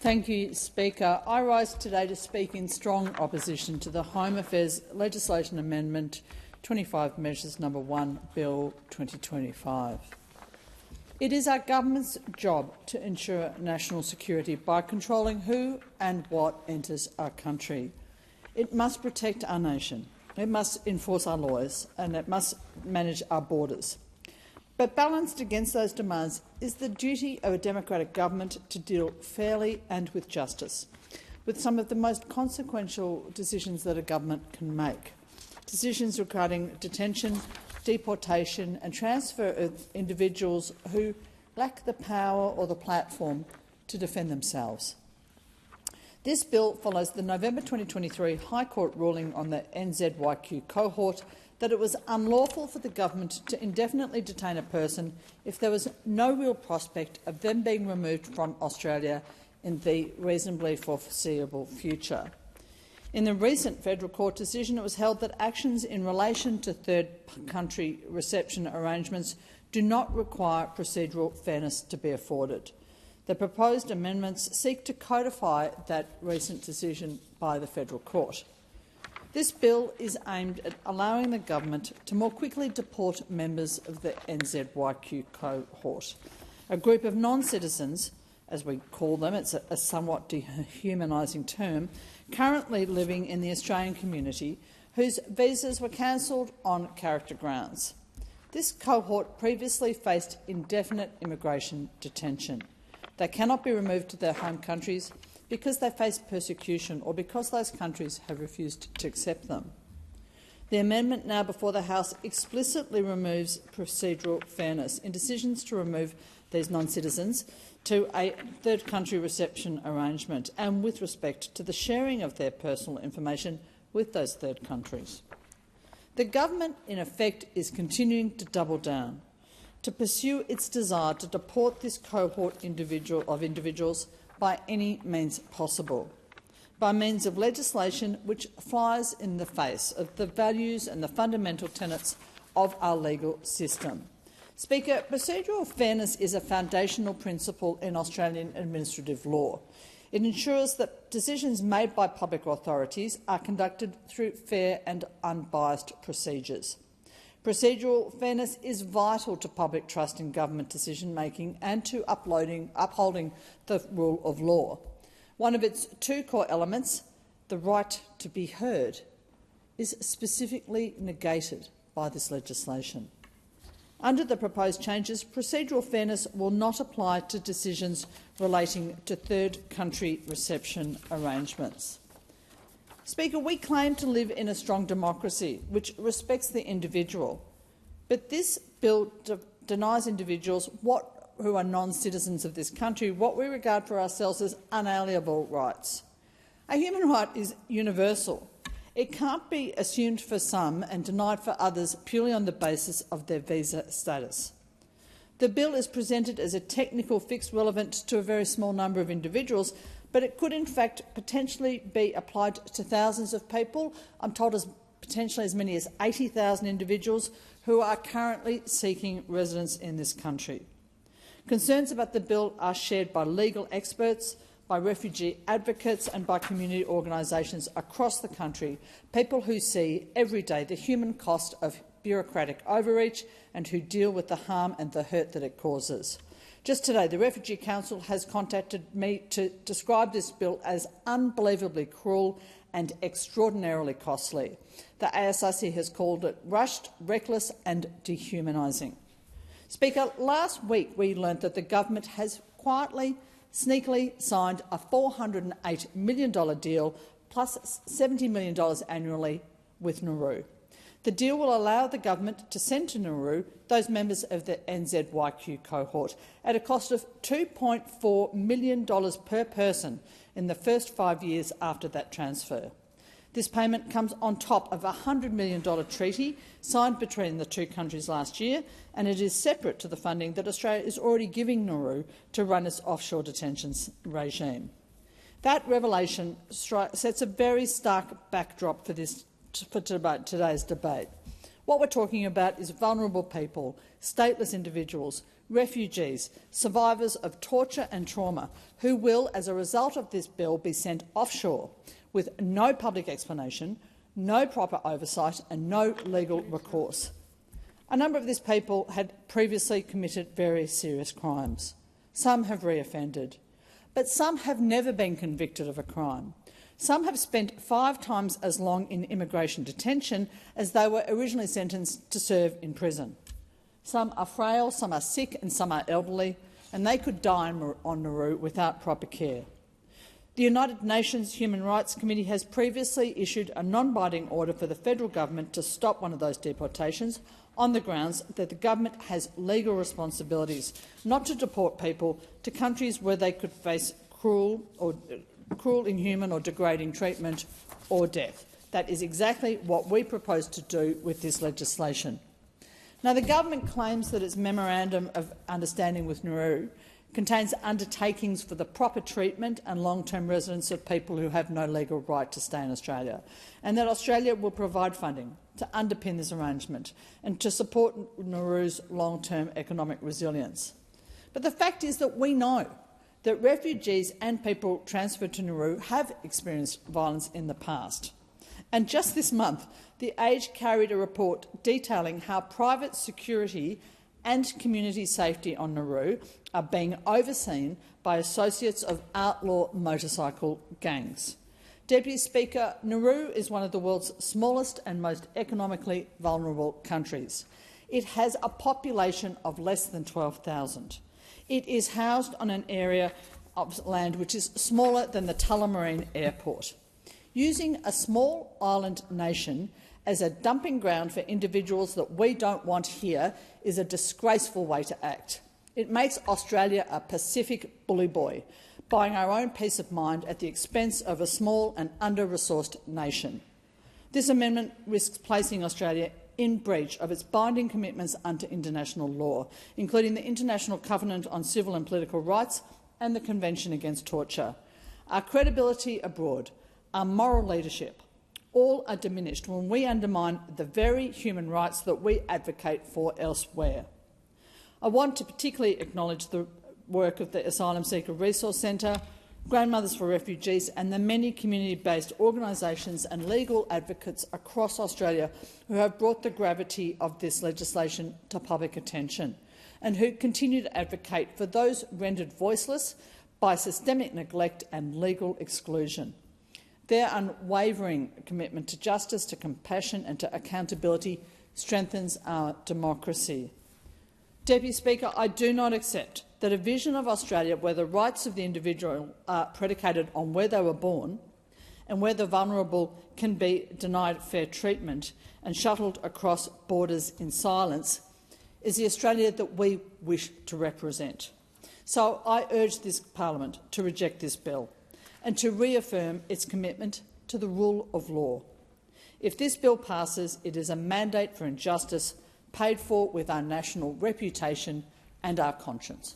Thank you, Speaker. I rise today to speak in strong opposition to the Home Affairs Legislation Amendment 25 Measures No. 1 Bill 2025. It is our government's job to ensure national security by controlling who and what enters our country. It must protect our nation, it must enforce our laws, and it must manage our borders. But balanced against those demands is the duty of a democratic government to deal fairly and with justice with some of the most consequential decisions that a government can make. Decisions regarding detention, deportation and transfer of individuals who lack the power or the platform to defend themselves. This bill follows the November 2023 High Court ruling on the NZYQ cohort that it was unlawful for the government to indefinitely detain a person if there was no real prospect of them being removed from Australia in the reasonably foreseeable future. In the recent federal court decision, it was held that actions in relation to third country reception arrangements do not require procedural fairness to be afforded. The proposed amendments seek to codify that recent decision by the federal court. This bill is aimed at allowing the government to more quickly deport members of the NZYQ cohort, a group of non-citizens, as we call them, it's a somewhat dehumanising term, currently living in the Australian community whose visas were cancelled on character grounds. This cohort previously faced indefinite immigration detention. They cannot be removed to their home countries because they face persecution or because those countries have refused to accept them. The amendment now before the House explicitly removes procedural fairness in decisions to remove these non-citizens to a third country reception arrangement and with respect to the sharing of their personal information with those third countries. The government, in effect, is continuing to double down, to pursue its desire to deport this cohort of individuals by any means possible, by means of legislation which flies in the face of the values and the fundamental tenets of our legal system. Speaker, procedural fairness is a foundational principle in Australian administrative law. It ensures that decisions made by public authorities are conducted through fair and unbiased procedures. Procedural fairness is vital to public trust in government decision-making and to upholding the rule of law. One of its two core elements, the right to be heard, is specifically negated by this legislation. Under the proposed changes, procedural fairness will not apply to decisions relating to third country reception arrangements. Speaker, we claim to live in a strong democracy which respects the individual, but this bill denies individuals who are non-citizens of this country what we regard for ourselves as unalienable rights. A human right is universal. It can't be assumed for some and denied for others purely on the basis of their visa status. The bill is presented as a technical fix relevant to a very small number of individuals, but it could in fact potentially be applied to thousands of people. I'm told potentially as many as 80,000 individuals who are currently seeking residence in this country. Concerns about the bill are shared by legal experts, by refugee advocates and by community organisations across the country, people who see every day the human cost of bureaucratic overreach and who deal with the harm and the hurt that it causes. Just today, the Refugee Council has contacted me to describe this bill as unbelievably cruel and extraordinarily costly. The ASIC has called it rushed, reckless and dehumanising. Speaker, last week we learnt that the government has quietly, sneakily signed a $408 million deal plus $70 million annually with Nauru. The deal will allow the government to send to Nauru those members of the NZYQ cohort at a cost of $2.4 million per person in the first 5 years after that transfer. This payment comes on top of a $100 million treaty signed between the two countries last year, and it is separate to the funding that Australia is already giving Nauru to run its offshore detention regime. That revelation sets a very stark backdrop for today's debate. What we're talking about is vulnerable people, stateless individuals, refugees, survivors of torture and trauma, who will, as a result of this bill, be sent offshore with no public explanation, no proper oversight and no legal recourse. A number of these people had previously committed very serious crimes. Some have reoffended, but some have never been convicted of a crime. Some have spent 5 times as long in immigration detention as they were originally sentenced to serve in prison. Some are frail, some are sick and some are elderly, and they could die on Nauru without proper care. The United Nations Human Rights Committee has previously issued a non-binding order for the federal government to stop one of those deportations on the grounds that the government has legal responsibilities not to deport people to countries where they could face cruel, inhuman or degrading treatment or death. That is exactly what we propose to do with this legislation. Now, the government claims that its Memorandum of Understanding with Nauru contains undertakings for the proper treatment and long-term residence of people who have no legal right to stay in Australia, and that Australia will provide funding to underpin this arrangement and to support Nauru's long-term economic resilience. But the fact is that we know that refugees and people transferred to Nauru have experienced violence in the past. And just this month, The Age carried a report detailing how private security and community safety on Nauru are being overseen by associates of outlaw motorcycle gangs. Deputy Speaker, Nauru is one of the world's smallest and most economically vulnerable countries. It has a population of less than 12,000. It is housed on an area of land which is smaller than the Tullamarine Airport. Using a small island nation as a dumping ground for individuals that we don't want here is a disgraceful way to act. It makes Australia a Pacific bully boy, buying our own peace of mind at the expense of a small and under-resourced nation. This amendment risks placing Australia in breach of its binding commitments under international law, including the International Covenant on Civil and Political Rights and the Convention Against Torture. Our credibility abroad, our moral leadership, all are diminished when we undermine the very human rights that we advocate for elsewhere. I want to particularly acknowledge the work of the Asylum Seeker Resource Centre, Grandmothers for Refugees and the many community-based organisations and legal advocates across Australia who have brought the gravity of this legislation to public attention and who continue to advocate for those rendered voiceless by systemic neglect and legal exclusion. Their unwavering commitment to justice, to compassion and to accountability strengthens our democracy. Deputy Speaker, I do not accept that a vision of Australia where the rights of the individual are predicated on where they were born and where the vulnerable can be denied fair treatment and shuttled across borders in silence is the Australia that we wish to represent. So I urge this parliament to reject this bill and to reaffirm its commitment to the rule of law. If this bill passes, it is a mandate for injustice paid for with our national reputation and our conscience.